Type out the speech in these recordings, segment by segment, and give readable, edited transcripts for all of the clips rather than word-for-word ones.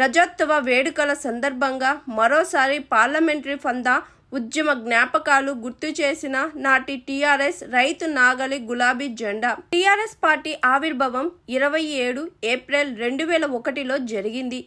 రజతోత్సవ వేడుకల సందర్భంగా మరోసారి పార్లమెంటరీ ఫందా ఉద్యమ జ్ఞాపకాలు గుర్తు చేసిన నాటి టీఆర్ఎస్ రైతు నాగలి గులాబీ జెండా. టీఆర్ఎస్ పార్టీ ఆవిర్భావం 27 ఏప్రిల్ 2001లో జరిగింది.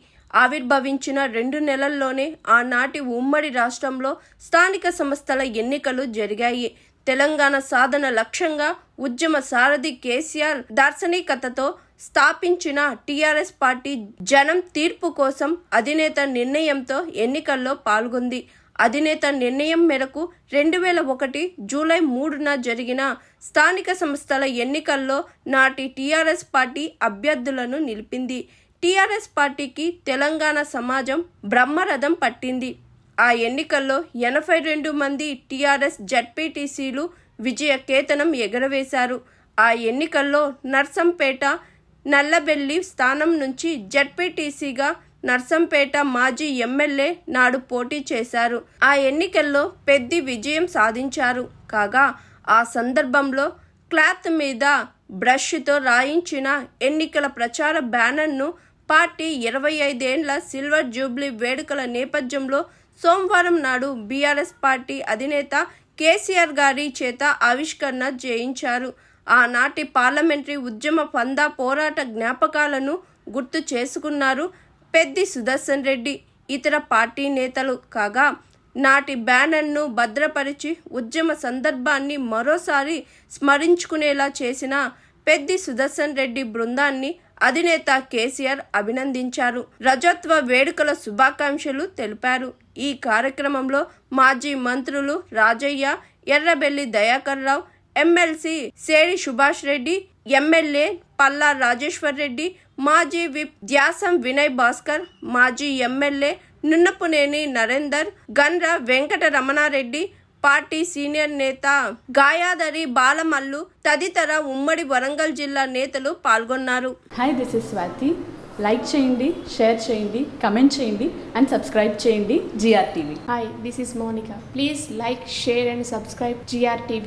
ఆవిర్భవించిన 2 నెలల్లోనే ఆనాటి ఉమ్మడి రాష్ట్రంలో స్థానిక సంస్థల ఎన్నికలు జరిగాయి. తెలంగాణ సాధన లక్ష్యంగా ఉద్యమ సారథి కేసీఆర్ దార్శనికతతో స్థాపించిన టీఆర్ఎస్ పార్టీ జనం తీర్పు కోసం అధినేత నిర్ణయంతో ఎన్నికల్లో పాల్గొంది. అధినేత నిర్ణయం మేరకు 2001 జూలై 3న జరిగిన స్థానిక సంస్థల ఎన్నికల్లో నాటి టీఆర్ఎస్ పార్టీ అభ్యర్థులను నిలిపింది. టీఆర్ఎస్ పార్టీకి తెలంగాణ సమాజం బ్రహ్మరథం పట్టింది. ఆ ఎన్నికల్లో 82 మంది టీఆర్ఎస్ జడ్పీటీసీలు విజయకేతనం ఎగరవేశారు. ఆ ఎన్నికల్లో నర్సంపేట, నల్లబెల్లి స్థానం నుంచి జడ్పీటీసీగా నర్సంపేట మాజీ ఎమ్మెల్యే నాడు పోటీ చేశారు. ఆ ఎన్నికల్లో పెద్ద విజయం సాధించారు. కాగా ఆ సందర్భంలో క్లాత్ మీద బ్రష్తో రాయించిన ఎన్నికల ప్రచార బ్యానర్ను పార్టీ 25 ఏళ్ల సిల్వర్ జూబ్లీ వేడుకల నేపథ్యంలో సోమవారం నాడు బీఆర్ఎస్ పార్టీ అధినేత కేసీఆర్ గారి చేత ఆవిష్కరణ చేయించారు. ఆనాటి పార్లమెంటరీ ఉద్యమ ఫందా పోరాట జ్ఞాపకాలను గుర్తు చేసుకున్నారు పెద్ది సుదర్శన్ రెడ్డి, ఇతర పార్టీ నేతలు. కాగా నాటి బ్యానర్ను భద్రపరిచి ఉద్యమ సందర్భాన్ని మరోసారి స్మరించుకునేలా చేసిన పెద్ది సుదర్శన్ రెడ్డి బృందాన్ని అధినేత కేసీఆర్ అభినందించారు. రజతోత్సవ వేడుకల శుభాకాంక్షలు తెలిపారు. ఈ కార్యక్రమంలో మాజీ మంత్రులు రాజయ్య, ఎర్రబెల్లి దయాకర్ రావు, ఎమ్మెల్సీ సేడి సుభాష్ రెడ్డి, ఎమ్మెల్యే పల్లా రాజేశ్వర్ రెడ్డి, మాజీ విప్ ధ్యాసం వినయ్ భాస్కర్, మాజీ MLA Nannapuneni Narender, Gandra Venkata Ramana Reddy, party senior నేత గాయాదరి బాలమల్లు తదితర ఉమ్మడి వరంగల్ జిల్లా నేతలు పాల్గొన్నారు. Hi, this is Swathi. Like చేయండి, షేర్ చేయండి, కమెంట్ చేయండి అండ్ సబ్స్క్రైబ్ చేయండి GR TV. Hi, this is Monica. Please like, share and subscribe GR TV.